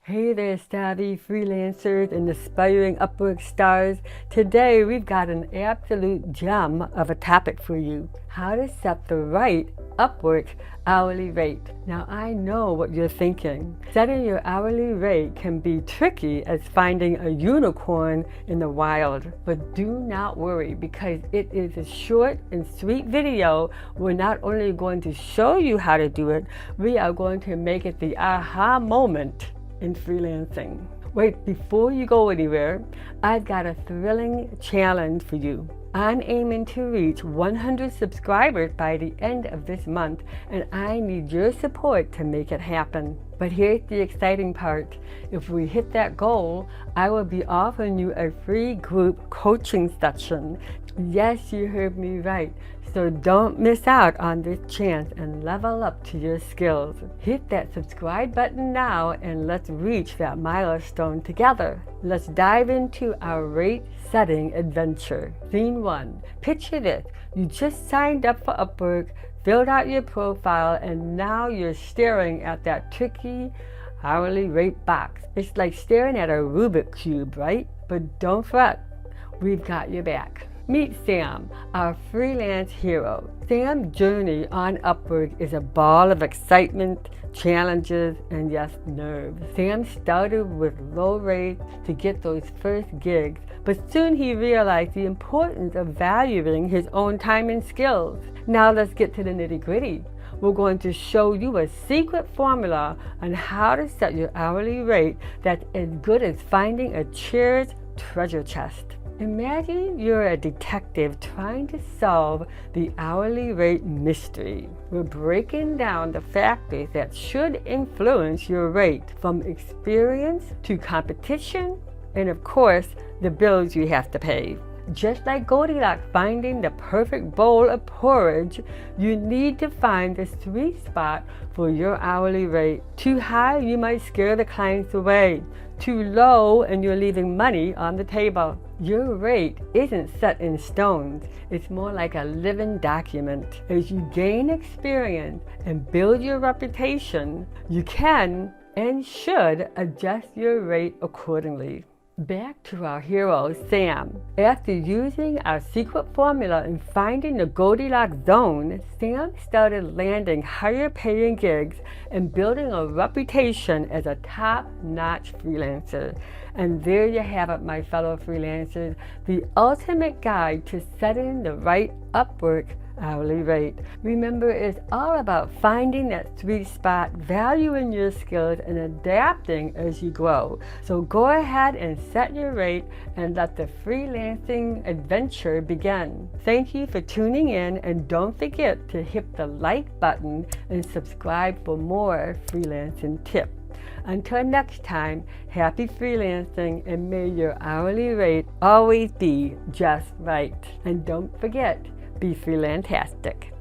Hey there, savvy freelancers and aspiring Upwork stars. Today we've got an absolute gem of a topic for you. How to set the right Upwork hourly rate. Now I know what you're thinking. Setting your hourly rate can be tricky as finding a unicorn in the wild. But do not worry, because it is a short and sweet video. We're not only going to show you how to do it, we are going to make it the aha moment in freelancing. Wait, before you go anywhere, I've got a thrilling challenge for you. I'm aiming to reach 100 subscribers by the end of this month, and I need your support to make it happen. But here's the exciting part. If we hit that goal, I will be offering you a free group coaching session. Yes, you heard me right. So don't miss out on this chance and level up to your skills. Hit that subscribe button now and let's reach that milestone together. Let's dive into our rate setting adventure. Scene 1. Picture this. You just signed up for Upwork, filled out your profile, and now you're staring at that tricky hourly rate box. It's like staring at a Rubik cube, right? But don't fret, we've got your back. Meet Sam, our freelance hero. Sam's journey on Upwork is a ball of excitement, challenges, and yes, nerves. Sam started with low rates to get those first gigs, but soon he realized the importance of valuing his own time and skills. Now let's get to the nitty-gritty. We're going to show you a secret formula on how to set your hourly rate that's as good as finding a cherished treasure chest. Imagine you're a detective trying to solve the hourly rate mystery. We're breaking down the factors that should influence your rate, from experience to competition, and of course, the bills you have to pay. Just like Goldilocks finding the perfect bowl of porridge, you need to find the sweet spot for your hourly rate. Too high, you might scare the clients away. Too low, and you're leaving money on the table. Your rate isn't set in stones. It's more like a living document. As you gain experience and build your reputation, you can and should adjust your rate accordingly. Back to our hero, Sam. After using our secret formula and finding the Goldilocks zone, Sam started landing higher paying gigs and building a reputation as a top-notch freelancer. And there you have it, my fellow freelancers, the ultimate guide to setting the right Upwork hourly rate. Remember, it's all about finding that sweet spot, valuing your skills, and adapting as you grow. So go ahead and set your rate and let the freelancing adventure begin. Thank you for tuning in, and don't forget to hit the like button and subscribe for more freelancing tips. Until next time, happy freelancing, and may your hourly rate always be just right. And don't forget, be freelantastic.